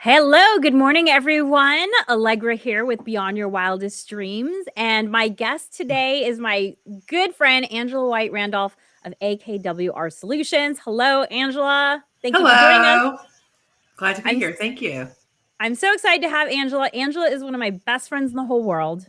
Hello, good morning, everyone. Alegre here with Beyond Your Wildest Dreams. And my guest today is my good friend, Angela White-Randolph of AKWR Solutions. Hello, Angela. Thank you for joining us. Hello. Glad to be here. Thank you. I'm so excited to have Angela. Angela is one of my best friends in the whole world.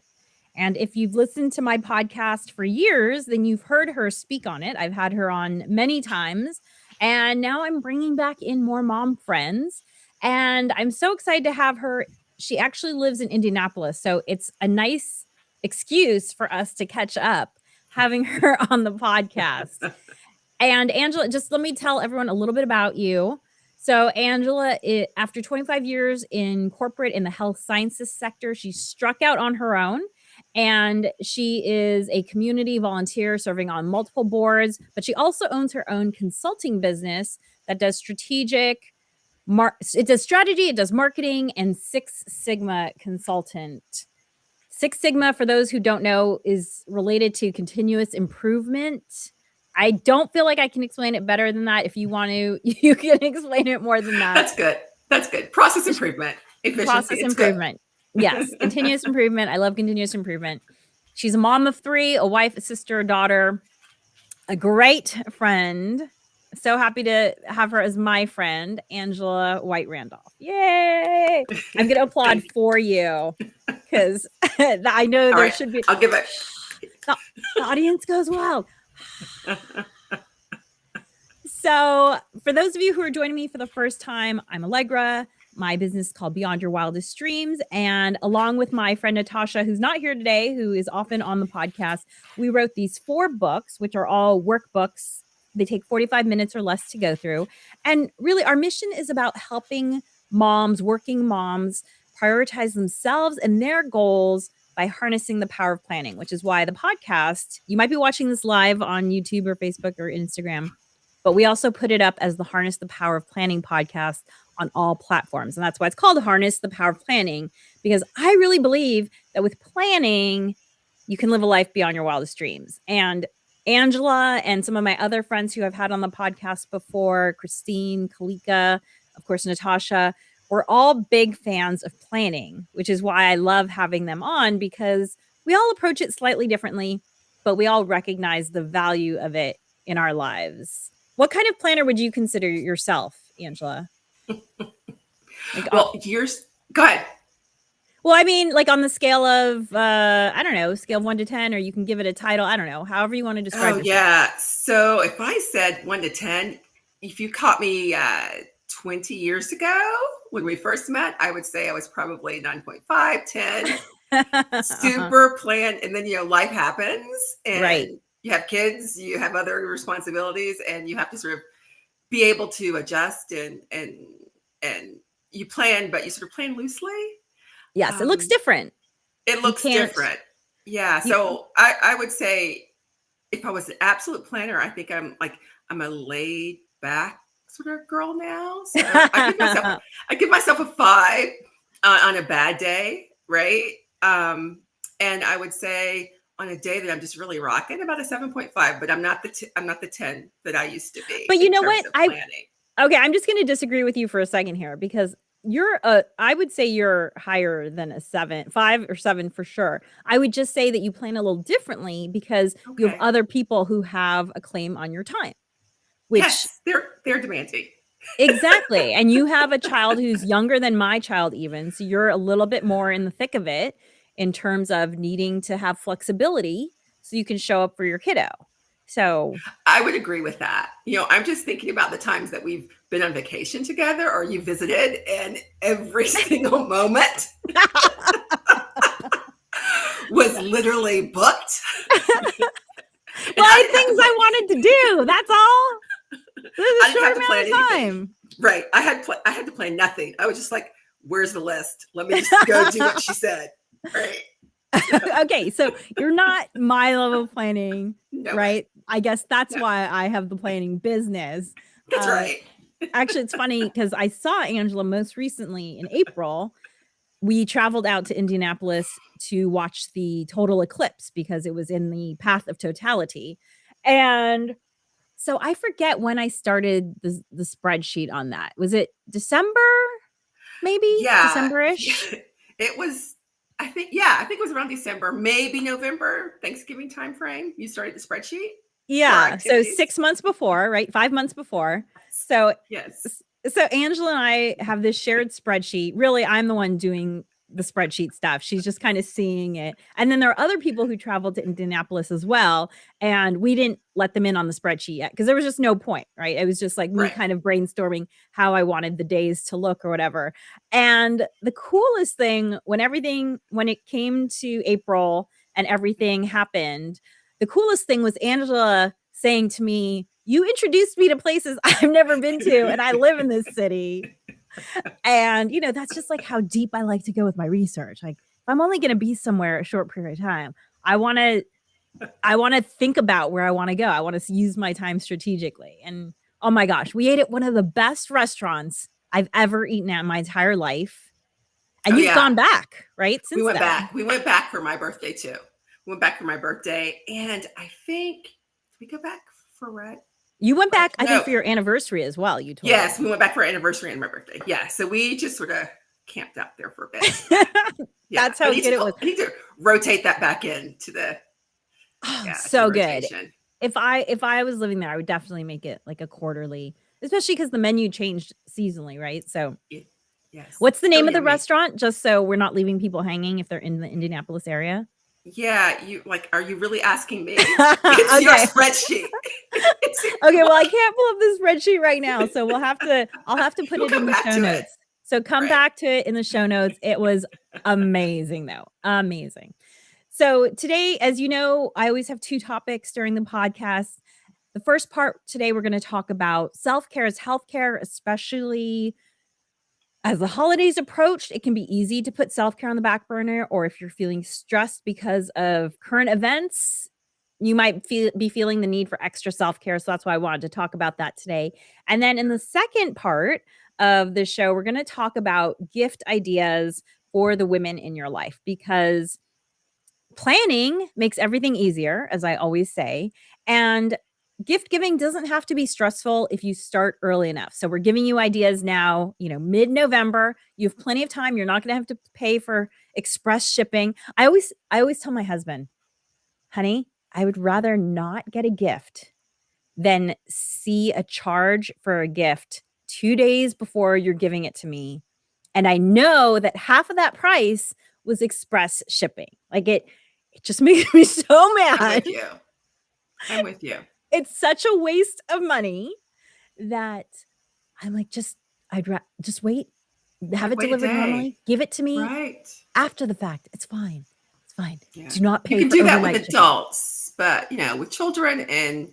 And if you've listened to my podcast for years, then you've heard her speak on it. I've had her on many times. And now I'm bringing back in more mom friends. And I'm so excited to have her. She actually lives in Indianapolis. So it's a nice excuse for us to catch up having her on the podcast. And Angela, just let me tell everyone a little bit about you. So Angela, after 25 years in corporate in the health sciences sector, she struck out on her own. And she is a community volunteer serving on multiple boards, but she also owns her own consulting business that does strategic it does strategy, it does marketing, and Six Sigma consultant. Six Sigma, for those who don't know, is related to continuous improvement. I don't feel like I can explain it better than that. If you want to, you can explain it more than that. That's good. That's good. Process improvement. Efficiency. Process improvement. Yes. Continuous improvement. I love continuous improvement. She's a mom of 3, a wife, a sister, a daughter, a great friend. So happy to have her as my friend, Angela White-Randolph. Yay! I'm going to applaud for you because I know there should be. I'll give it. The audience goes wild. So for those of you who are joining me for the first time, I'm Alegre. My business is called Beyond Your Wildest Dreams. And along with my friend Natasha, who's not here today, who is often on the podcast, we wrote these 4 books, which are all workbooks. They take 45 minutes or less to go through. And really, our mission is about helping moms, working moms, prioritize themselves and their goals by harnessing the power of planning, which is why the podcast, you might be watching this live on YouTube or Facebook or Instagram, but we also put it up as the Harness the Power of Planning podcast on all platforms. And that's why it's called Harness the Power of Planning, because I really believe that with planning, you can live a life beyond your wildest dreams. And Angela and some of my other friends who I've had on the podcast before, Christine, Kalika, of course, Natasha, we're all big fans of planning, which is why I love having them on, because we all approach it slightly differently, but we all recognize the value of it in our lives. What kind of planner would you consider yourself, Angela? Go ahead. Well, I mean, like on the scale of, I don't know, scale of 1 to 10, or you can give it a title. I don't know, however you want to describe it. Yeah. So if I said 1 to 10, if you caught me 20 years ago when we first met, I would say I was probably 9.5, 10. Super planned. And then, life happens and you have kids, you have other responsibilities, and you have to sort of be able to adjust and you plan, but you sort of plan loosely. Yes, it looks different. It looks different. Yeah. So I would say if I was an absolute planner, I think I'm a laid back sort of girl now. So I give myself a 5 on a bad day. Right. And I would say on a day that I'm just really rocking, about a 7.5, but I'm not the 10 that I used to be. But you know what? Okay. I'm just going to disagree with you for a second here, because I would say you're higher than a 5 or 7 for sure. I would just say that you plan a little differently because you have other people who have a claim on your time. Which, yes, they're demanding. Exactly. And you have a child who's younger than my child even. So you're a little bit more in the thick of it in terms of needing to have flexibility so you can show up for your kiddo. So I would agree with that. I'm just thinking about the times that we've been on vacation together or you visited, and every single moment was literally booked. Well, I had things I wanted to do. That's all. This is a short amount of time. Right. I had to plan nothing. I was just like, where's the list? Let me just go do what she said. Right. Okay, so you're not my level of planning, No right? way. I guess that's No, why I have the planning business. that's Uh, right. Actually, it's funny because I saw Angela most recently in April. We traveled out to Indianapolis to watch the total eclipse because it was in the path of totality. And so I forget when I started the spreadsheet on that. Was it December? Maybe Yeah, December-ish? it was. I think it was around December, maybe November, Thanksgiving time frame. You started the spreadsheet for our Yeah, so activities. 6 months before, right? 5 months before. So Yes, so Angela and I have this shared spreadsheet. Really, I'm the one doing the spreadsheet stuff. She's just kind of seeing it. And then there are other people who traveled to Indianapolis as well, and we didn't let them in on the spreadsheet yet because there was just no point, right? It was just like me right. kind of brainstorming how I wanted the days to look or whatever. And the coolest thing when it came to April and everything happened, the coolest thing was Angela saying to me, "You introduced me to places I've never been to, and I live in this city." And, that's just like how deep I like to go with my research. Like, if I'm only going to be somewhere a short period of time, I want to think about where I want to go. I want to use my time strategically. And oh my gosh, we ate at one of the best restaurants I've ever eaten at in my entire life. And Oh you've yeah, gone back, right? we Since went then. back. We went back for my birthday too. We went back for my birthday, and I think did we go back for red? You went Right? back, I think, No. for your anniversary as well, you told Yes, me. we went back for our anniversary and my birthday. Yeah, so we just sort of camped out there for a bit. Yeah, That's we how need good to it was. go. We need to rotate that back into the Oh, to the so good. rotation. If I was living there, I would definitely make it like a quarterly, especially because the menu changed seasonally, right? So, Yes, what's the so name of the yummy. restaurant? Just so we're not leaving people hanging if they're in the Indianapolis area. Yeah, you like. Are you really asking me? It's your Okay. spreadsheet. Okay. Well, I can't pull up this spreadsheet right now, so I'll have to put You'll it in come the back show to it, notes. So come right? back to it in the show notes. It was amazing, though. Amazing. So today, as you know, I always have two topics during the podcast. The first part today, we're going to talk about self-care as healthcare, especially as the holidays approach. It can be easy to put self-care on the back burner, or if you're feeling stressed because of current events, you might be feeling the need for extra self-care. So that's why I wanted to talk about that today. And then in the second part of the show, we're going to talk about gift ideas for the women in your life, because planning makes everything easier, as I always say. And gift giving doesn't have to be stressful if you start early enough. So we're giving you ideas now, mid-November. You have plenty of time. You're not going to have to pay for express shipping. I always tell my husband, "Honey, I would rather not get a gift than see a charge for a gift 2 days before you're giving it to me. And I know that half of that price was express shipping." Like, it just makes me so I'm mad. with you. I'm with you. It's such a waste of money that I'm like, just wait, have Like it wait a delivered day, normally, give it to me right? after the fact. It's fine. It's fine. Yeah, Do not you pay can for do that with overnight shipping. adults, but with children and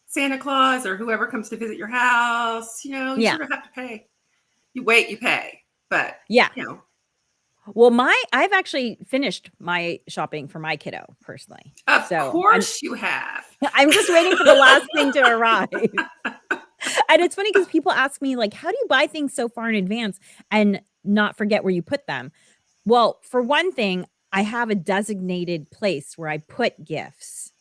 Santa Claus or whoever comes to visit your house, you Yeah. sort of have to pay. You wait, you pay, but Yeah. you know, Well, I've actually finished my shopping for my kiddo personally. of So course you have. I'm just waiting for the last thing to arrive. And it's funny because people ask me, like, how do you buy things so far in advance and not forget where you put them? Well, for one thing, I have a designated place where I put gifts.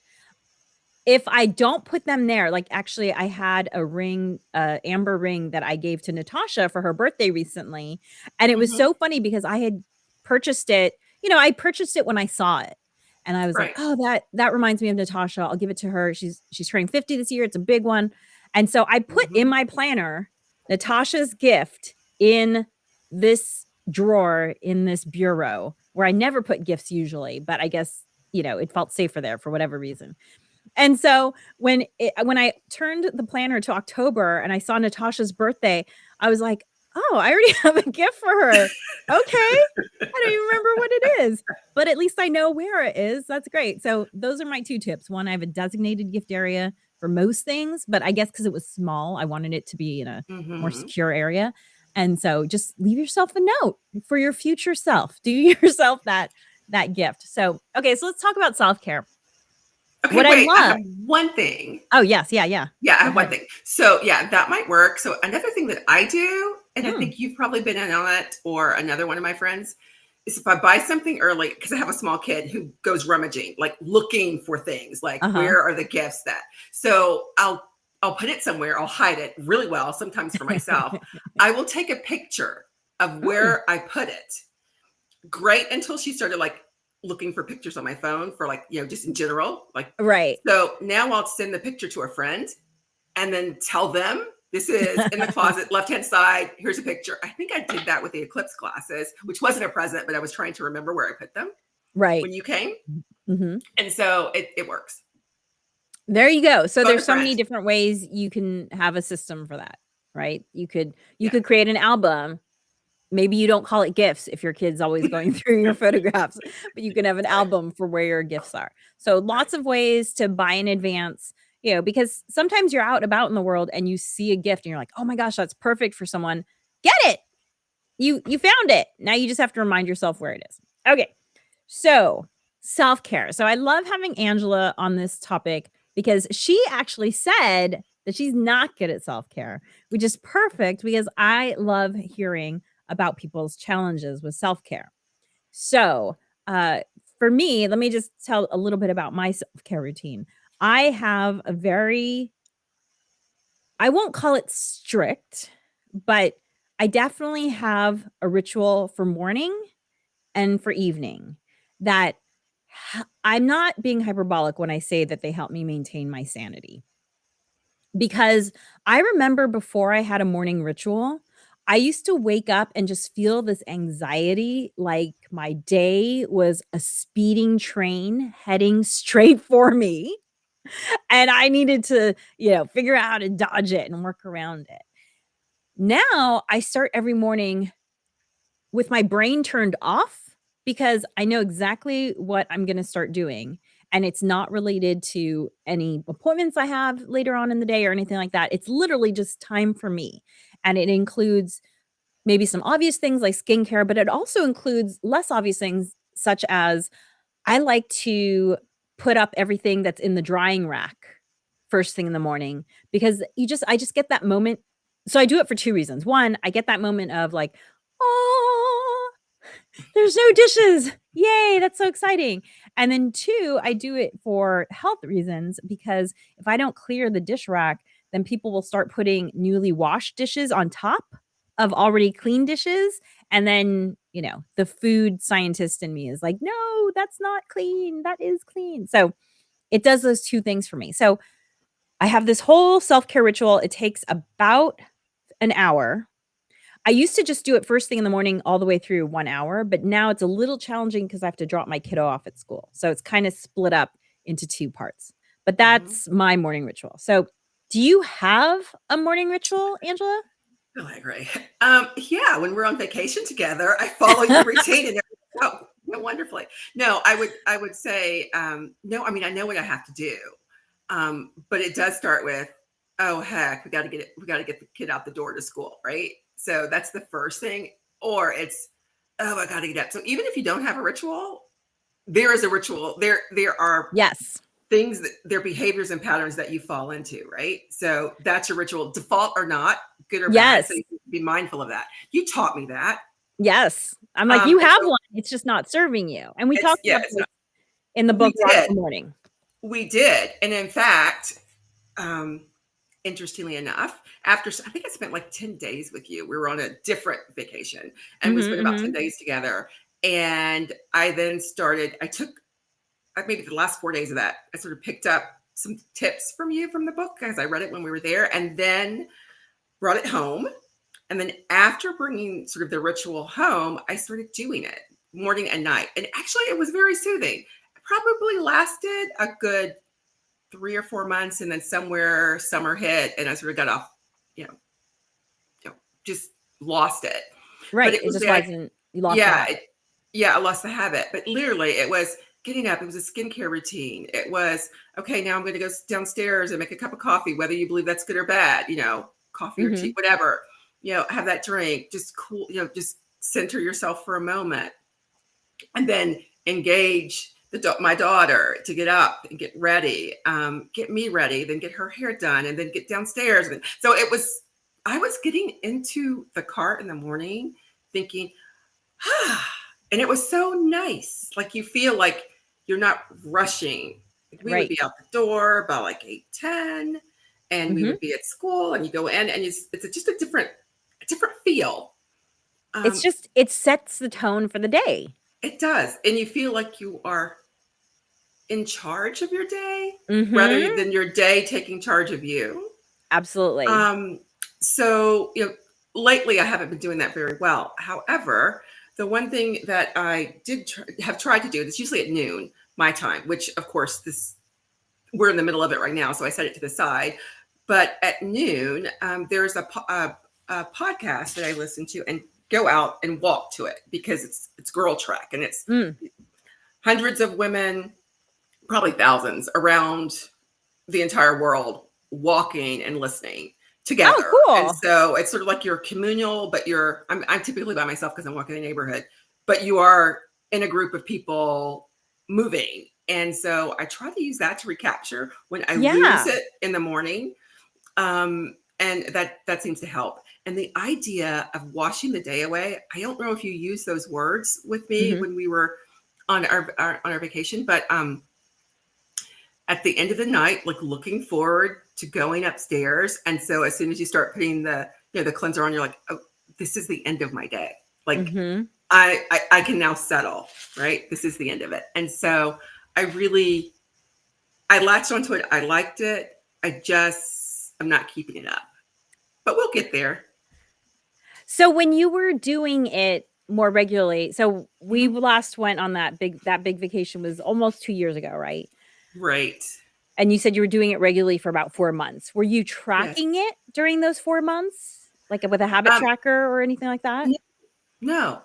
If I don't put them there, like, actually, I had a ring, amber ring that I gave to Natasha for her birthday recently. And it was Mhm. so funny because I had purchased it, I purchased it when I saw it. And I was like, Right. "Oh, that reminds me of Natasha. I'll give it to her. She's turning 50 this year. It's a big one." And so I put in Mhm. my planner Natasha's gift in this drawer in this bureau where I never put gifts usually, but I guess, it felt safer there for whatever reason. And so when I turned the planner to October and I saw Natasha's birthday, I was like, "Oh, I already have a gift for her. Okay. I don't even remember what it is, but at least I know where it is." That's great. So those are my two tips. One, I have a designated gift area for most things, but I guess because it was small, I wanted it to be in a more Mhm. secure area. And so just leave yourself a note for your future self. Do yourself that gift. So, okay, so let's talk about self-care. Okay, What I wait, I have love. one thing. Oh, yes. Yeah. Yeah. Yeah, I Go have one ahead. thing. So yeah, that might work. So another thing that I do, and I Hmm. think you've probably been in on it, or another one of my friends, is if I buy something early, because I have a small kid who goes rummaging, like looking for things, like Uh-huh. where are the gifts that? So I'll put it somewhere, I'll hide it really well, sometimes for myself. I will take a picture of Mm, where I put it. Great until she started like looking for pictures on my phone for like, just in general. Like, right. so now I'll send the picture to a friend and then tell them this is in the closet, left hand side. Here's a picture. I think I did that with the eclipse glasses, which wasn't a present, but I was trying to remember where I put them Right. when you came. Hmm. And so it works. There you go. So Phone a there's so friend. many different ways you can have a system for that, right? You Yeah. could create an album. Maybe you don't call it gifts if your kid's always going through your photographs, but you can have an Right. album for where your gifts are. So Right. lots of ways to buy in advance, because sometimes you're out and about in the world and you see a gift and you're like, "Oh my gosh, that's perfect for someone." Get it. You found it. Now you just have to remind yourself where it is. Okay. So, self-care. So I love having Angela on this topic because she actually said that she's not good at self-care, which is perfect because I love hearing about people's challenges with self-care. So, uh, for me, let me just tell a little bit about my self-care routine. I have a very I won't call it strict, but I definitely have a ritual for morning and for evening that I'm not being hyperbolic when I say that they help me maintain my sanity. Because I remember before I had a morning ritual, I used to wake up and just feel this anxiety like my day was a speeding train heading straight for me. And I needed to, figure out how to dodge it and work around it. Now I start every morning with my brain turned off because I know exactly what I'm gonna start doing, and it's not related to any appointments I have later on in the day or anything like that. It's literally just time for me, and it includes maybe some obvious things like skincare, but it also includes less obvious things such as I like to put up everything that's in the drying rack first thing in the morning because I just get that moment. So I do it for 2 reasons. 1, I get that moment of like, "Oh, there's no dishes. Yay, that's so exciting." And then 2, I do it for health reasons because if I don't clear the dish rack, then people will start putting newly washed dishes on top of already clean dishes. And then, the food scientist in me is like, no, that's not clean. That is clean. So it does those 2 things for me. So I have this whole self care ritual. It takes about an hour. I used to just do it first thing in the morning all the way through 1 hour, but now it's a little challenging because I have to drop my kiddo off at school. So it's kind of split up into 2 parts. But Mhm. that's my morning ritual. So do you have a morning ritual, Angela? Alegre. Yeah, when we're on vacation together, I follow your routine and everything. Oh, wonderfully. No, I would say, no, I mean, I know what I have to do. But it does start with, oh heck, we gotta get the kid out the door to school, right? So that's the first thing. Or it's, oh, I gotta get up. So even if you don't have a ritual, there is a ritual. There are Yes. things that their behaviors and patterns that you fall into, right? So that's your ritual, default or not, good or bad. So Yes. you can be mindful of that. You taught me that. Yes. I'm like, "You And have so one, it's just not serving you." And we it's, talked yeah, about it's this not, in the we book Rock did, the Morning. we did. And in fact, um, interestingly enough, after I think I spent like 10 days with you. We were on a different vacation and we Mhm, spent about 10 mhm. days together. And I took maybe the last 4 days of that, I sort of picked up some tips from you from the book as I read it when we were there, and then brought it home. And then after bringing sort of the ritual home, I started doing it morning and night. And actually, it was very soothing. It probably lasted a good 3 or 4 months. And then somewhere summer hit and I sort of got off, you know, just lost it. But Right, it it was just like, wasn't you lost the yeah, habit. yeah, I lost the habit. But literally, it was getting up. It was a skincare routine. It was, okay, now I'm going to go downstairs and make a cup of coffee, whether you believe that's good or bad, coffee or tea, Mhm. whatever, have that drink, just cool, just center yourself for a moment. And then engage my daughter to get up and get ready, get me ready, then get her hair done, and then get downstairs. And so I was getting into the car in the morning thinking, and it was so nice. Like you feel like you're not rushing. We would be out the door about like 8:10, and we would be at school, and you go in, and it's just a different feel. It sets the tone for the day. It does. And you feel like you are in charge of your day rather than your day taking charge of you. Absolutely. So, lately I haven't been doing that very well. However, the one thing that I did have tried to do, it's usually at noon, my time, which of course we're in the middle of it right now. So I set it to the side. But at noon, there's a podcast that I listen to and go out and walk to it because it's Girl Trek, and it's hundreds of women, probably thousands around the entire world walking and listening together. Oh, cool. And so it's sort of like you're communal, but I'm typically by myself because I'm walking the neighborhood, but you are in a group of people moving. And so I try to use that to recapture when I lose it in the morning. And that seems to help. And the idea of washing the day away, I don't know if you use those words with me when we were on our vacation, but at the end of the night, like looking forward to going upstairs. And so as soon as you start putting the cleanser on, you're like, oh, this is the end of my day. Like I can now settle, right? This is the end of it. And so I latched onto it. I liked it. I'm not keeping it up, but we'll get there. So when you were doing it more regularly, so we last went on that big vacation was almost 2 years ago, right? Right. And you said you were doing it regularly for about 4 months. Were you tracking it during those 4 months? Like with a habit tracker or anything like that? No.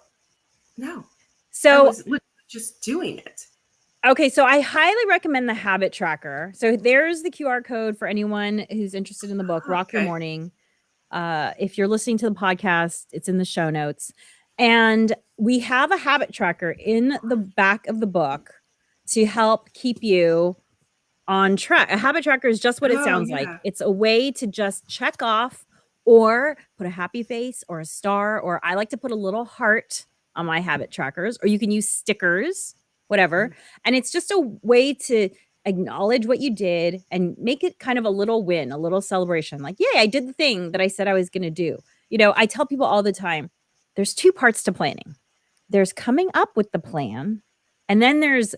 So I was just doing it. Okay, so I highly recommend the habit tracker. So there's the QR code for anyone who's interested in the book, Rock Your Morning. If you're listening to the podcast, it's in the show notes. And we have a habit tracker in the back of the book to help keep you on track. A habit tracker is just what it sounds like. It's a way to just check off or put a happy face or a star, or I like to put a little heart on my habit trackers, or you can use stickers, whatever. And it's just a way to acknowledge what you did and make it kind of a little win, a little celebration. Like, yay, I did the thing that I said I was going to do. I tell people all the time, there's 2 parts to planning. There's coming up with the plan, and then there's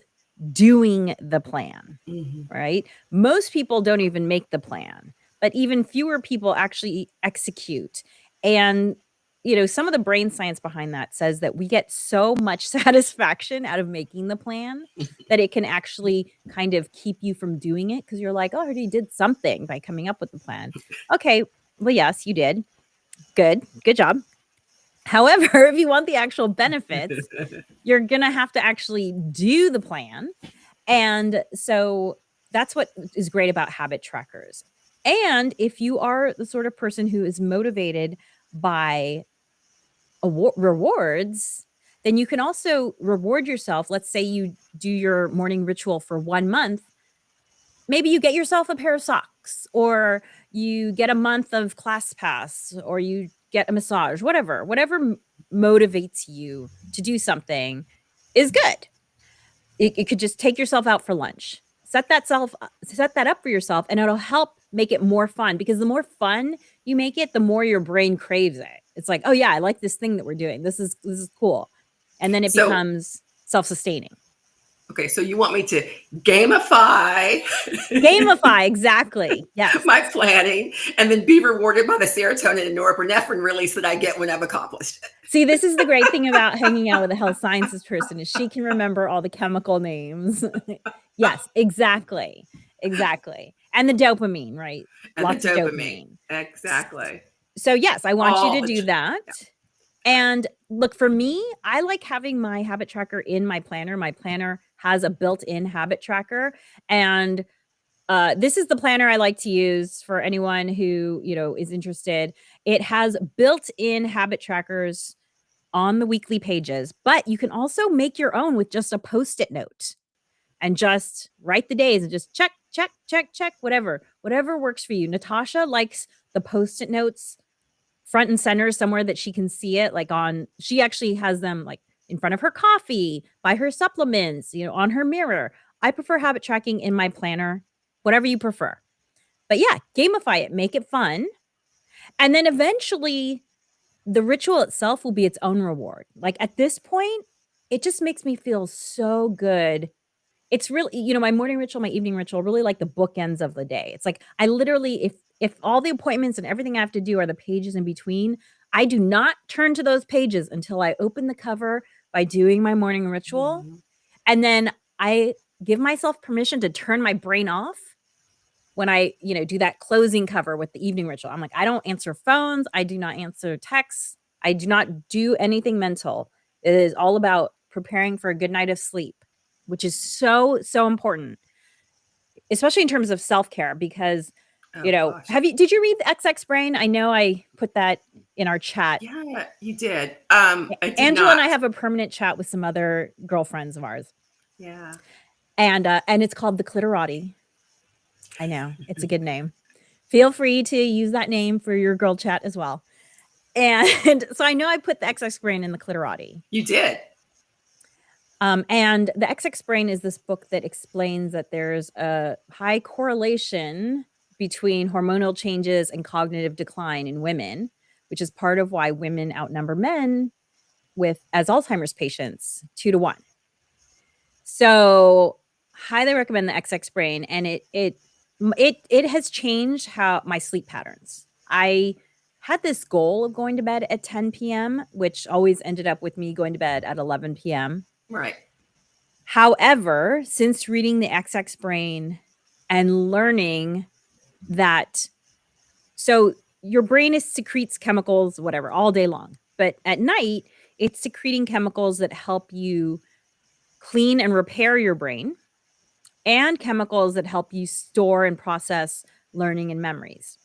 doing the plan, right? Most people don't even make the plan, but even fewer people actually execute. And some of the brain science behind that says that we get so much satisfaction out of making the plan that it can actually kind of keep you from doing it because you're like, oh, I already did something by coming up with the plan. Okay, well, yes, you did. Good job. However, if you want the actual benefits, you're going to have to actually do the plan. And so that's what is great about habit trackers. And if you are the sort of person who is motivated by rewards, then you can also reward yourself. Let's say you do your morning ritual for 1 month. Maybe you get yourself a pair of socks, or you get a month of class pass, or you get a massage, whatever motivates you to do something is good. It could just take yourself out for lunch. Set that up for yourself, and it'll help make it more fun, because the more fun you make it, the more your brain craves it. It's like, oh yeah, I like this thing that we're doing. This is cool. And then it becomes self-sustaining. Okay, so you want me to gamify exactly. Yes. my planning, and then be rewarded by the serotonin and norepinephrine release that I get when I've accomplished it. See, this is the great thing about hanging out with a health sciences person, is she can remember all the chemical names. Yes, exactly. And the dopamine, right? And lots of dopamine. Exactly. So yes, I want you to do that. Yeah. And look, for me, I like having my habit tracker in my planner. My planner has a built-in habit tracker. And this is the planner I like to use for anyone who, is interested. It has built-in habit trackers on the weekly pages, but you can also make your own with just a Post-it note and just write the days and just check, check, check, check, whatever works for you. Natasha likes the Post-it notes front and center somewhere that she can see it, like she actually has them like in front of her coffee, by her supplements, on her mirror. I prefer habit tracking in my planner, whatever you prefer. But yeah, gamify it, make it fun. And then eventually the ritual itself will be its own reward. Like at this point, it just makes me feel so good. It's really, my morning ritual, my evening ritual, really like the bookends of the day. It's like I literally, if all the appointments and everything I have to do are the pages in between, I do not turn to those pages until I open the cover by doing my morning ritual. Mhm. And then I give myself permission to turn my brain off when I, do that closing cover with the evening ritual. I'm like, I don't answer phones. I do not answer texts. I do not do anything mental. It is all about preparing for a good night of sleep, which is so, so important, especially in terms of self-care, because, Oh gosh. did you read the XX Brain? I know I put that in our chat. Yeah, you did. I did Angela and not. I have a permanent chat with some other girlfriends of ours. Yeah. And it's called The Clitorati. I know, it's a good name. Feel free to use that name for your girl chat as well. And so I know I put the XX Brain in The Clitorati. You did. And the XX Brain is this book that explains that there's a high correlation between hormonal changes and cognitive decline in women, which is part of why women outnumber men as Alzheimer's patients 2-1. So highly recommend the XX Brain. And it has changed how my sleep patterns. I had this goal of going to bed at 10 p.m., which always ended up with me going to bed at 11 p.m. Right. However, since reading the XX Brain and learning that, so your brain secretes chemicals, whatever, all day long. But at night, it's secreting chemicals that help you clean and repair your brain, and chemicals that help you store and process learning and memories.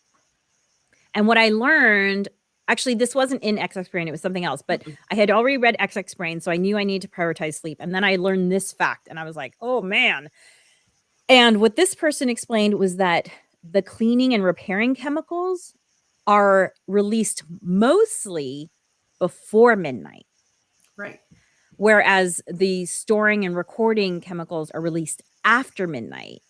And what I learned, actually, this wasn't in XX Brain, it was something else, but I had already read XX Brain, so I knew I needed to prioritize sleep. And then I learned this fact, and I was like, oh man. And what this person explained was that the cleaning and repairing chemicals are released mostly before midnight. Right. Whereas the storing and recording chemicals are released after midnight.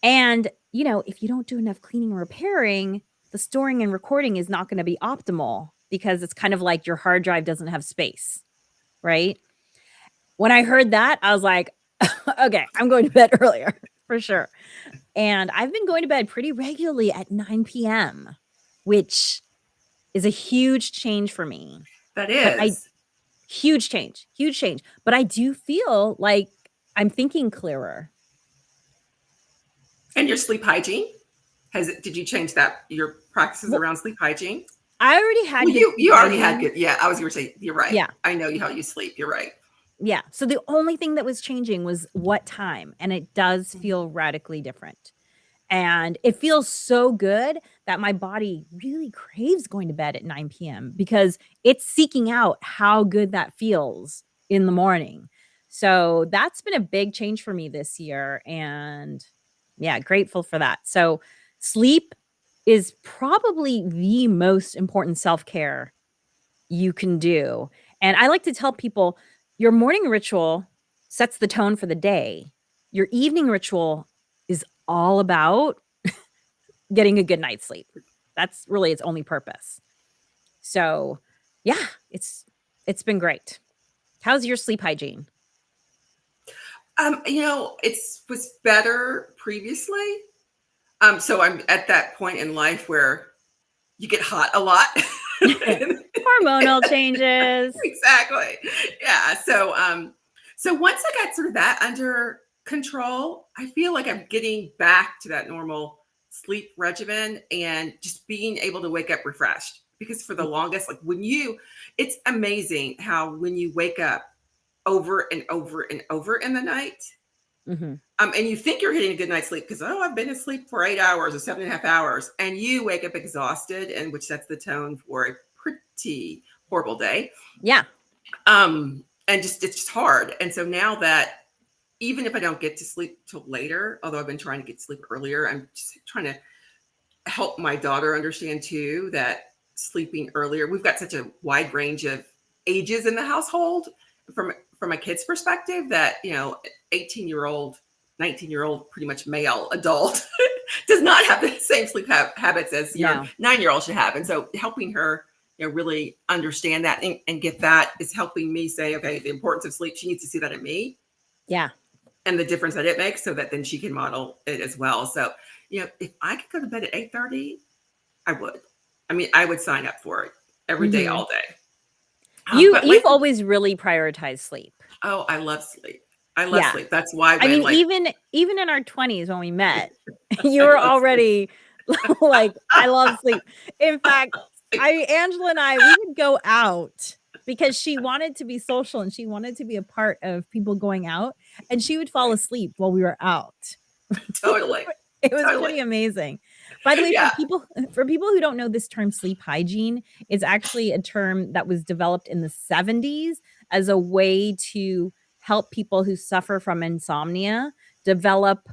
And, if you don't do enough cleaning and repairing, the storing and recording is not going to be optimal, because it's kind of like your hard drive doesn't have space, right? When I heard that, I was like, okay, I'm going to bed earlier for sure. And I've been going to bed pretty regularly at 9 p.m., which is a huge change for me. That is. Huge change. But I do feel like I'm thinking clearer. And your sleep hygiene? Did you change that, your practices around sleep hygiene? I already had you already had good. Yeah, I was going to say, you're right. Yeah. I know how you sleep. You're right. Yeah. So the only thing that was changing was what time. And it does feel radically different. And it feels so good that my body really craves going to bed at 9 p.m. because it's seeking out how good that feels in the morning. So that's been a big change for me this year. And yeah, grateful for that. So sleep is probably the most important self-care you can do. And I like to tell people, your morning ritual sets the tone for the day. Your evening ritual is all about getting a good night's sleep. That's really its only purpose. So yeah, it's been great. How's your sleep hygiene? It was better previously. So I'm at that point in life where you get hot a lot. Hormonal changes. Exactly. Yeah. So once I got sort of that under control, I feel like I'm getting back to that normal sleep regimen and just being able to wake up refreshed. Because for the longest, like it's amazing how when you wake up over and over and over in the night, and you think you're getting a good night's sleep because, I've been asleep for 8 hours or 7.5 hours, and you wake up exhausted, and which sets the tone for a pretty horrible day. Yeah. And just it's just hard. And so now that even if I don't get to sleep till later, although I've been trying to get to sleep earlier, I'm just trying to help my daughter understand too that sleeping earlier, we've got such a wide range of ages in the household from a kid's perspective that, 18-year-old, 19-year-old, pretty much male adult does not have the same sleep habits as your No. 9-year-old should have. And so helping her, really understand that and get that is helping me say, okay, the importance of sleep, she needs to see that in me. Yeah. And the difference that it makes so that then she can model it as well. So, if I could go to bed at 8:30, I would. I mean, I would sign up for it every day, all day. You've always really prioritized sleep. Oh, I love sleep. I love sleep. That's why even in our 20s when we met, you were already like, I love sleep. In fact, Angela and I, we would go out because she wanted to be social and she wanted to be a part of people going out, and she would fall asleep while we were out. Totally. It was pretty amazing. By the way, for people who don't know, this term sleep hygiene is actually a term that was developed in the 70s as a way to help people who suffer from insomnia develop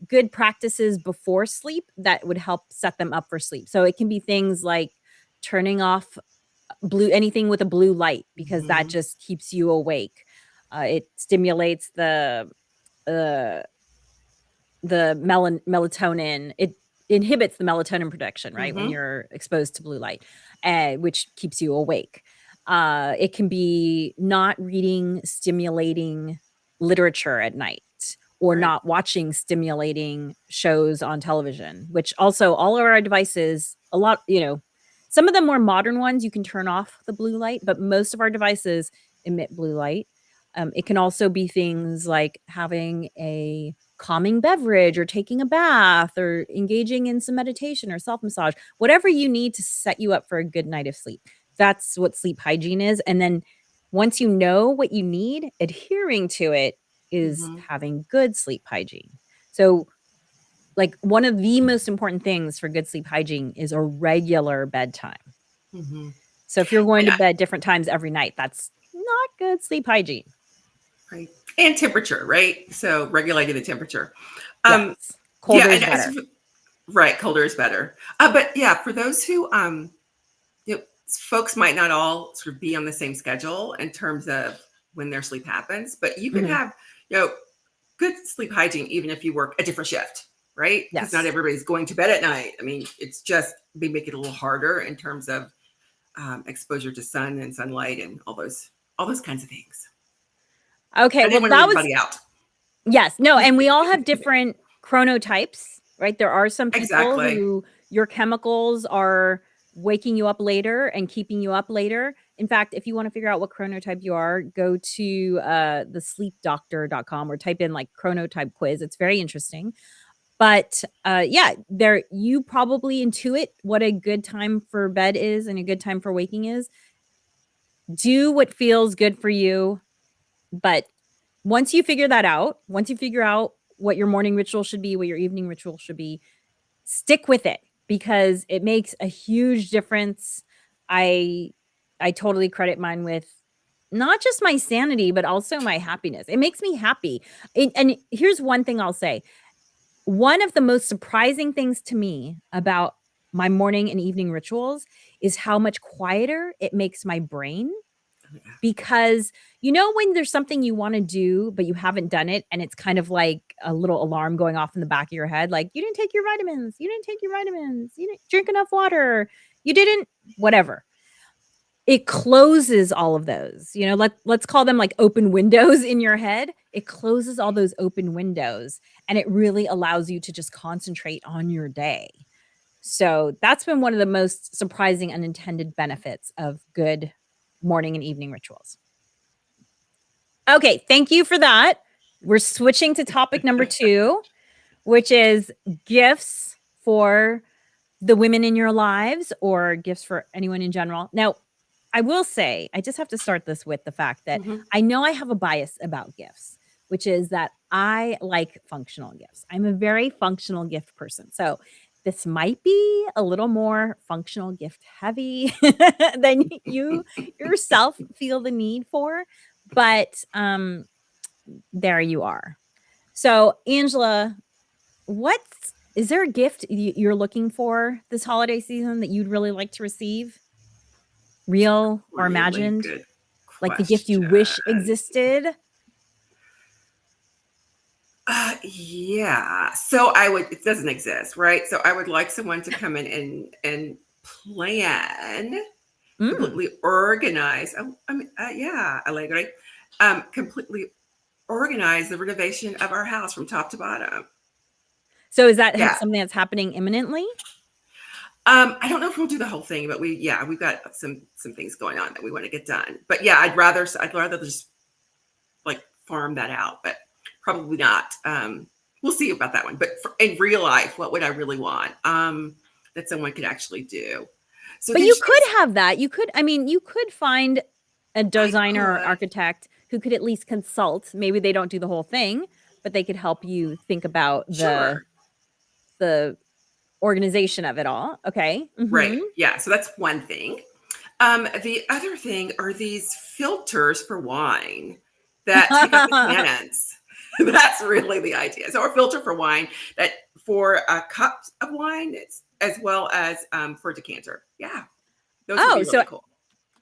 good practices before sleep that would help set them up for sleep. So it can be things like turning off anything with a blue light, because that just keeps you awake. It stimulates the melatonin. It inhibits the melatonin production, right? When you're exposed to blue light, which keeps you awake. It can be not reading stimulating literature at night, or not watching stimulating shows on television, which also all of our devices, some of the more modern ones, you can turn off the blue light, but most of our devices emit blue light. It can also be things like having a calming beverage, or taking a bath, or engaging in some meditation or self-massage, whatever you need to set you up for a good night of sleep. That's what sleep hygiene is. And then once you know what you need, adhering to it is having good sleep hygiene. So like one of the most important things for good sleep hygiene is a regular bedtime. So if you're going to bed different times every night, that's not good sleep hygiene. Right. And temperature, right? So regulating the temperature. Yes. Colder is better. Right. Colder is better. But yeah, for those who, folks might not all sort of be on the same schedule in terms of when their sleep happens, but you can have, good sleep hygiene, even if you work a different shift, right? Because not everybody's going to bed at night. I mean, it's just, we make it a little harder in terms of exposure to sun and sunlight and all those kinds of things. Okay, well, that was out. Yes, no, and we all have different chronotypes, right? There are some people who your chemicals are waking you up later and keeping you up later. In fact, if you want to figure out what chronotype you are, go to the sleepdoctor.com or type in like chronotype quiz. It's very interesting. But you probably intuit what a good time for bed is and a good time for waking is. Do what feels good for you. But once you figure that out, once you figure out what your morning ritual should be, what your evening ritual should be, stick with it, because it makes a huge difference. I totally credit mine with not just my sanity, but also my happiness. It makes me happy. And here's one thing I'll say. One of the most surprising things to me about my morning and evening rituals is how much quieter it makes my brain. Because when there's something you want to do, but you haven't done it, and it's kind of like a little alarm going off in the back of your head, like you didn't take your vitamins, you didn't drink enough water, you didn't, whatever. It closes all of those, let's call them like open windows in your head. It closes all those open windows, and it really allows you to just concentrate on your day. So that's been one of the most surprising unintended benefits of good morning and evening rituals. Okay, thank you for that. We're switching to topic number 2, which is gifts for the women in your lives, or gifts for anyone in general. Now, I will say, I just have to start this with the fact that I know I have a bias about gifts, which is that I like functional gifts. I'm a very functional gift person. So this might be a little more functional gift heavy than you yourself feel the need for, but there you are. So, Angela, what is there a gift you're looking for this holiday season that you'd really like to receive? Real or Really imagined? good Like the gift you question. wish existed? Yeah. So I would, it doesn't exist, right? So I would like someone to come in and plan, Mm. completely organize. Oh, I mean, yeah, Alegre, completely organize the renovation of our house from top to bottom. So is that Yeah. something that's happening imminently? I don't know if we'll do the whole thing, but we've got some things going on that we want to get done. But yeah, I'd rather just like farm that out, but probably not. We'll see about that one. But in real life, what would I really want that someone could actually do? So But did you you? could have that. You could find a I designer or could. architect who could at least consult. Maybe they don't do the whole thing, but they could help you think about Sure. the organization of it all. Okay. Right. Mhm. Yeah. So that's one thing. The other thing are these filters for wine that take out the tannins. That's really the idea. So, a filter for wine that for a cup of wine, it's as well as for a decanter. Yeah, those would Oh, be so really cool.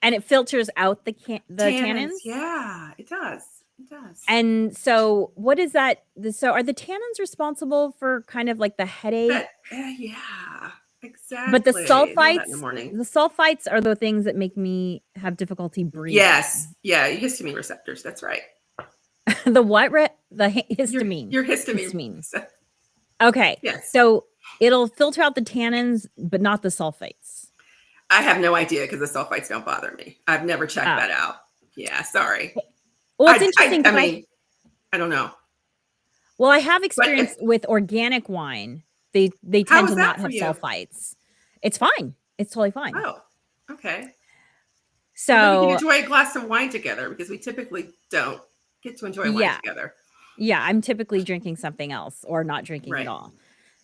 and it filters out the Tannins, tannins? yeah, it does. It does. And so what is that? So are the tannins responsible for kind of like the headache? But yeah, But exactly. Love that in the morning. the sulfites are the things that make me have difficulty Yes, breathing. yeah, histamine receptors. That's right. The what? The Your histamine. your histamine. Histamine. Okay. Yes. So it'll filter out the tannins, but not the sulfates. I have no idea because the sulfites don't bother me. I've never checked Ah. that out. Yeah, sorry. Well, it's interesting. I mean, I don't know. Well, I have But experience if, with organic wine. They how tend is to not that for have you? sulfites. It's fine. It's totally fine. Oh, okay. Well, then we can So, enjoy a glass of wine together because we typically don't get to enjoy wine yeah. together. Yeah, I'm typically drinking something else or not drinking at Right. all,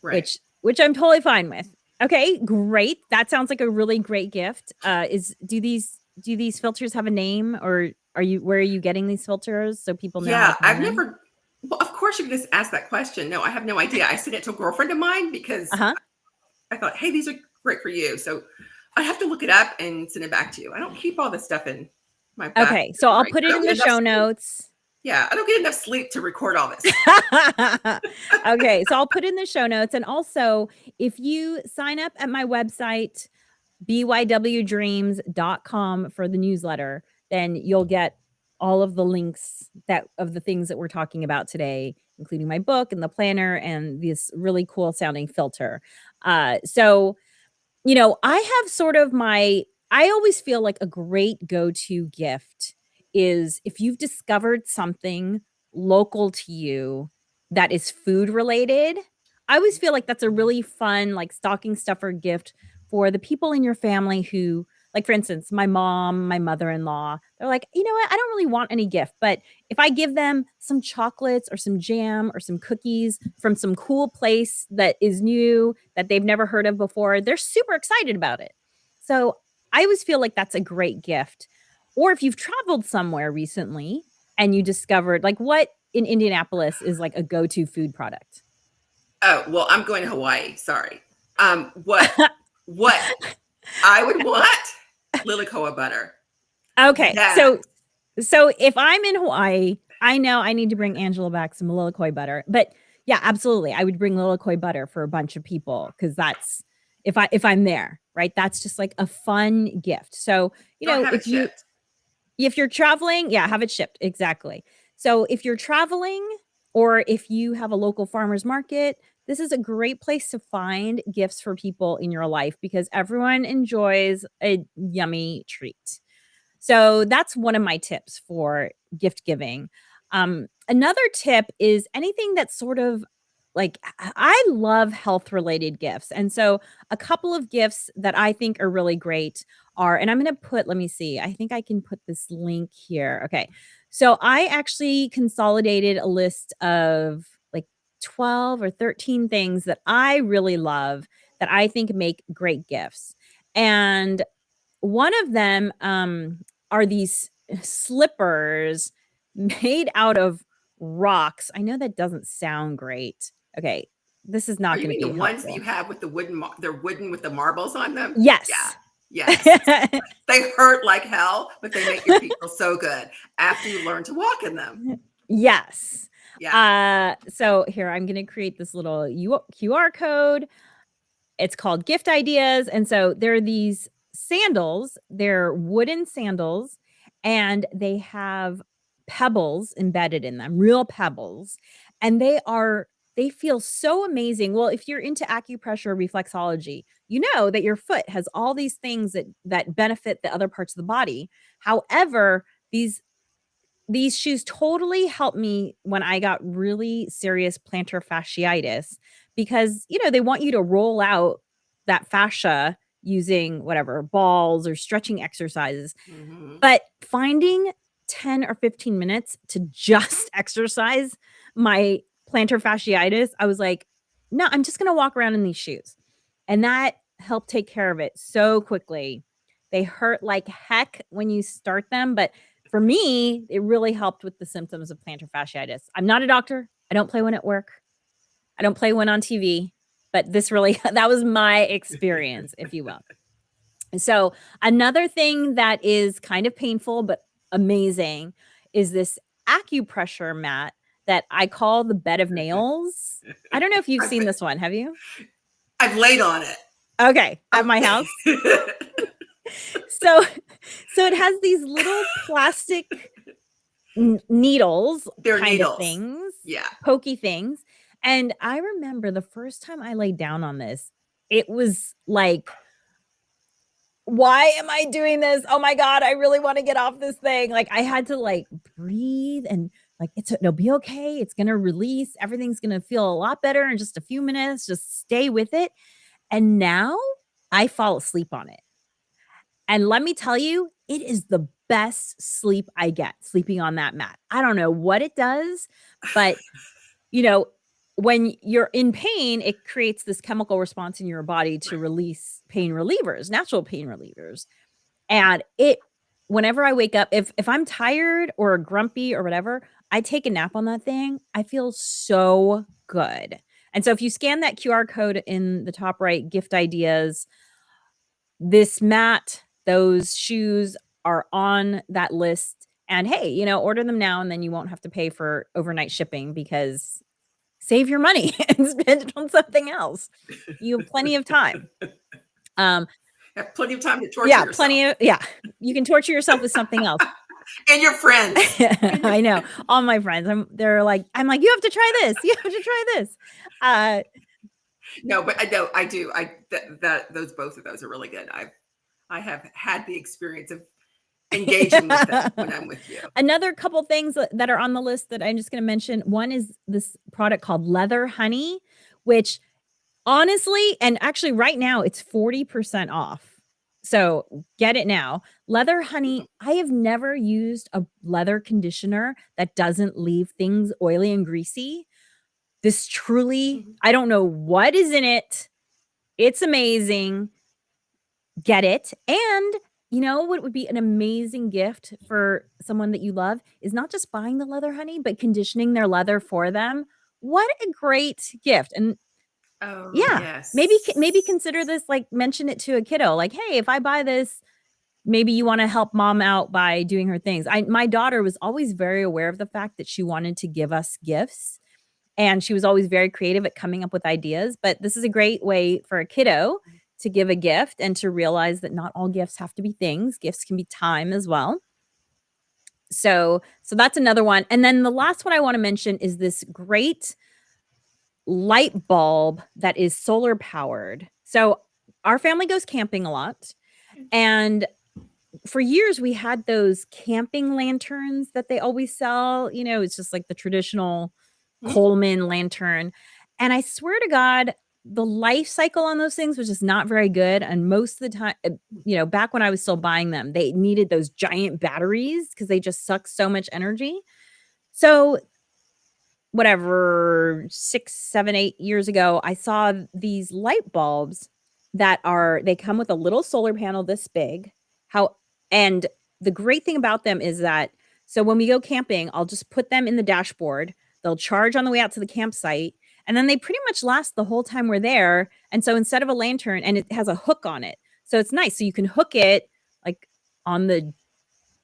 Right. which I'm totally fine with. Okay, great. That sounds like a really great gift. Do these filters have a name, or where are you getting these filters so people know how to Yeah, find I've them? never. Well, of course you can just ask that question. No, I have no idea. I sent it to a girlfriend of mine because Uh-huh. I thought, hey, these are great for you. So I have to look it up and send it back to you. I don't keep all this stuff in my back. Okay, so I'll Right. put I it don't in get the enough show sleep. notes. Yeah, I don't get enough sleep to record all this. Okay, so I'll put in the show notes, and also if you sign up at my website bywdreams.com for the newsletter, then you'll get all of the links of the things that we're talking about today, including my book and the planner and this really cool sounding filter. So, I have sort of I always feel like a great go-to gift is if you've discovered something local to you that is food related. I always feel like that's a really fun, like, stocking stuffer gift for the people in your family who, like, for instance, my mom, my mother-in-law, they're like, you know what? I don't really want any gift, but if I give them some chocolates or some jam or some cookies from some cool place that is new that they've never heard of before, they're super excited about it. So I always feel like that's a great gift. Or if you've traveled somewhere recently and you discovered, like, what in Indianapolis is like a go-to food product? Oh, well, I'm going to Hawaii. Sorry. What I would want? Lilicoa butter. Okay. That. So if I'm in Hawaii, I know I need to bring Angela back some lilikoi butter. But yeah, absolutely. I would bring lilikoi butter for a bunch of people because that's if I'm there, right? That's just like a fun gift. So, Or have it shipped. if you're traveling, yeah, have it shipped. Exactly. So if you're traveling or if you have a local farmer's market, this is a great place to find gifts for people in your life because everyone enjoys a yummy treat. So that's one of my tips for gift giving. Another tip is anything that's sort of like I love health related gifts. And so a couple of gifts that I think are really great are, and I'm going to put, let me see, I think I can put this link here. Okay. So I actually consolidated a list of like 12 or 13 things that I really love that I think make great gifts. And one of them are these slippers made out of rocks. I know that doesn't sound great. Okay, this is Oh, not you going to mean the be ones that helpful. you have with the they're wooden with the marbles on them? Yeah. Yes. Yes. They hurt like hell, but they make your feet feel so good after you learn to walk in them. Yes. Yeah. So here I'm going to create this little QR code. It's called gift ideas. And so there are these sandals, they're wooden sandals, and they have pebbles embedded in them, real pebbles. And they feel so amazing. Well, if you're into acupressure or reflexology, you know that your foot has all these things that benefit the other parts of the body. However, these shoes totally helped me when I got really serious plantar fasciitis because, they want you to roll out that fascia using whatever balls or stretching exercises. Mhm. But finding 10 or 15 minutes to just exercise my plantar fasciitis, I was like, no, I'm just going to walk around in these shoes. And that helped take care of it so quickly. They hurt like heck when you start them, but for me, it really helped with the symptoms of plantar fasciitis. I'm not a doctor. I don't play one at work. I don't play one on TV, but this really, that was my experience, if you will. So, another thing that is kind of painful but amazing is this acupressure mat that I call the bed of nails. I don't know if you've I've, seen this one. Have you? I've laid on it. Okay, at my house. So it has these little plastic needles They're kind of needles. things, Yeah. pokey things. And I remember the first time I laid down on this, it was like, why am I doing this? Oh my God, I really want to get off this thing. Like I had to like breathe and like it'll be okay. It's gonna release. Everything's gonna feel a lot better in just a few minutes. Just stay with it. And now I fall asleep on it. And let me tell you, it is the best sleep I get sleeping on that mat. I don't know what it does, but you know, when you're in pain, it creates this chemical response in your body to release pain relievers, natural pain relievers. And whenever I wake up, if I'm tired or grumpy or whatever, I take a nap on that thing. I feel so good. And so if you scan that QR code in the top right, gift ideas, this mat, those shoes are on that list. And hey, order them now and then you won't have to pay for overnight shipping because save your money and spend it on something else. You have plenty of time. Have plenty of time to torture yourself. You can torture yourself with something else. And your friends. I know. All my friends. I'm like, you have to try this. You have to try this. No, but I know I do. Both of those are really good. I have had the experience of engaging with them when I'm with you. Another couple things that are on the list that I'm just going to mention. One is this product called Leather Honey, which honestly, and actually right now it's 40% off. So get it now. Leather Honey, I have never used a leather conditioner that doesn't leave things oily and greasy. This truly, I don't know what is in it. It's amazing. Get it. And you know what would be an amazing gift for someone that you love is not just buying the leather honey, but conditioning their leather for them. What a great gift. And yes. maybe consider this, like mention it to a kiddo. Like, hey, if I buy this, maybe you want to help mom out by doing her things. My daughter was always very aware of the fact that she wanted to give us gifts. And she was always very creative at coming up with ideas. But this is a great way for a kiddo to give a gift and to realize that not all gifts have to be things. Gifts can be time as well. So that's another one. And then the last one I want to mention is this great light bulb that is solar powered. So our family goes camping a lot. And for years we had those camping lanterns that they always sell. It's just like the traditional Coleman lantern. And I swear to God, the life cycle on those things was just not very good. And most of the time, back when I was still buying them, they needed those giant batteries because they just suck so much energy. So whatever, 6, 7, 8 years ago, I saw these light bulbs that they come with a little solar panel this big. And the great thing about them is that, so when we go camping, I'll just put them in the dashboard. They'll charge on the way out to the campsite, and then they pretty much last the whole time we're there. And so instead of a lantern, and it has a hook on it. So it's nice. So you can hook it like on the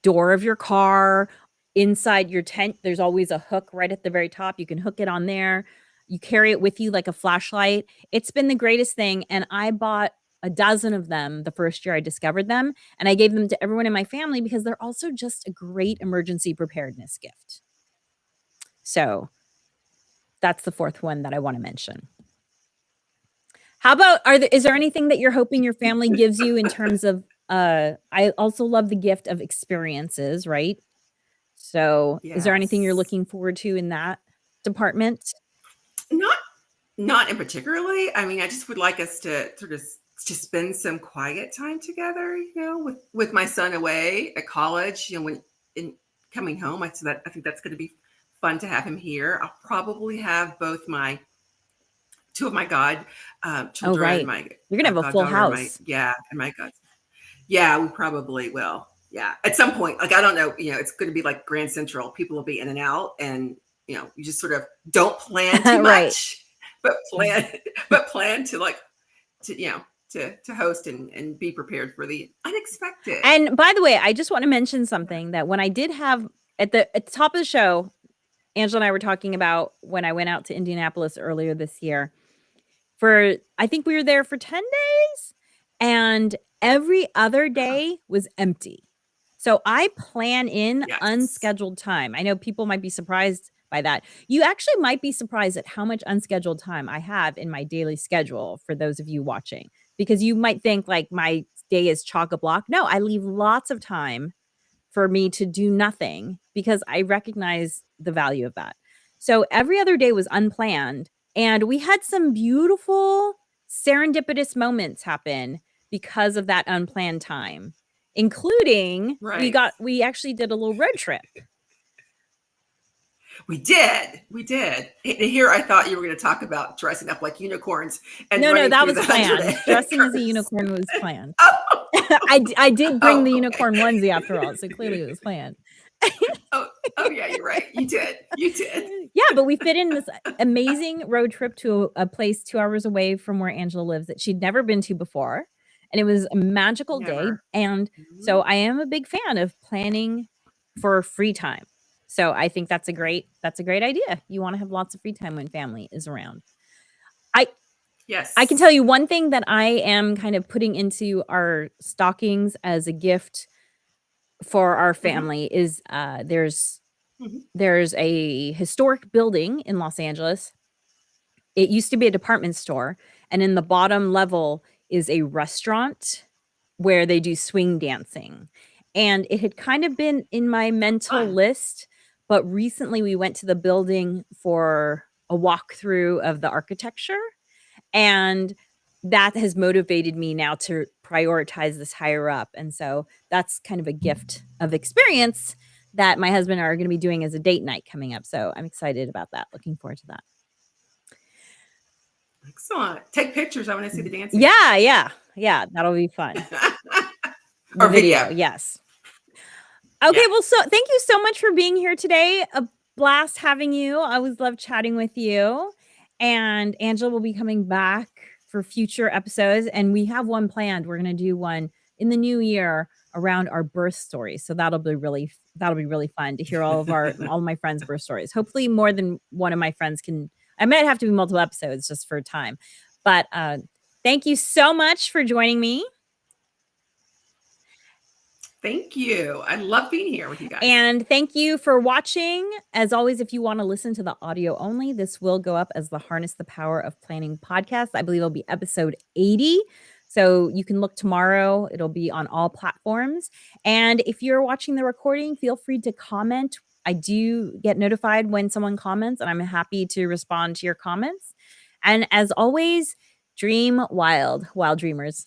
door of your car, inside your tent. There's always a hook right at the very top. You can hook it on there. You carry it with you like a flashlight. It's been the greatest thing. And I bought a dozen of them the first year I discovered them. And I gave them to everyone in my family because they're also just a great emergency preparedness gift. So that's the fourth one that I want to mention. How about, is there anything that you're hoping your family gives you in terms of, I also love the gift of experiences, right? So is there anything you're looking forward to in that department? Not in particularly. I mean, I just would like us to sort of just spend some quiet time together, with my son away at college, when in coming home. I think that's going to be fun to have him here. I'll probably have two of my god children. Oh, right. You're gonna have a full house. And my god. Yeah, we probably will. Yeah, at some point, like, I don't know, it's going to be like Grand Central. People will be in and out, and you just sort of don't plan too much, but plan to host and be prepared for the unexpected. And by the way, I just want to mention something that when I did have at the top of the show, Angela and I were talking about when I went out to Indianapolis earlier this year. I think we were there for 10 days, and every other day was empty. So I plan in unscheduled time. I know people might be surprised by that. You actually might be surprised at how much unscheduled time I have in my daily schedule for those of you watching, because you might think like my day is chock-a-block. No, I leave lots of time for me to do nothing because I recognize the value of that. So every other day was unplanned, and we had some beautiful serendipitous moments happen because of that unplanned time, including we actually did a little road trip. We did. Here, I thought you were going to talk about dressing up like unicorns. And no, that was planned. Dressing as a unicorn was planned. I did bring the unicorn onesie after all, so clearly it was planned. Oh yeah, you're right. You did. Yeah, but we fit in this amazing road trip to a place 2 hours away from where Angela lives that she'd never been to before. And it was a magical day. And so I am a big fan of planning for free time. So I think that's a great idea. You want to have lots of free time when family is around. Yes. I can tell you one thing that I am kind of putting into our stockings as a gift for our family is there's a historic building in Los Angeles. It used to be a department store, and in the bottom level is a restaurant where they do swing dancing. And it had kind of been in my mental list, but recently we went to the building for a walkthrough of the architecture, and that has motivated me now to prioritize this higher up. And so that's kind of a gift of experience that my husband and I are going to be doing as a date night coming up. So I'm excited about that. Looking forward to that. Excellent. Take pictures. I want to see the dancing. Yeah. That'll be fun. Or video. Yes. Okay. Well, so thank you so much for being here today. A blast having you. I always love chatting with you. And Angela will be coming back for future episodes. And we have one planned. We're going to do one in the new year around our birth stories. So that'll be really fun to hear all of my friends' birth stories. Hopefully more than one of my friends can. I might have to be multiple episodes just for time. But thank you so much for joining me. Thank you. I love being here with you guys. And thank you for watching. As always, if you want to listen to the audio only, this will go up as the Harness the Power of Planning podcast. I believe it'll be episode 80. So you can look tomorrow. It'll be on all platforms. And if you're watching the recording, feel free to comment. I do get notified when someone comments, and I'm happy to respond to your comments. And as always, dream wild, wild dreamers.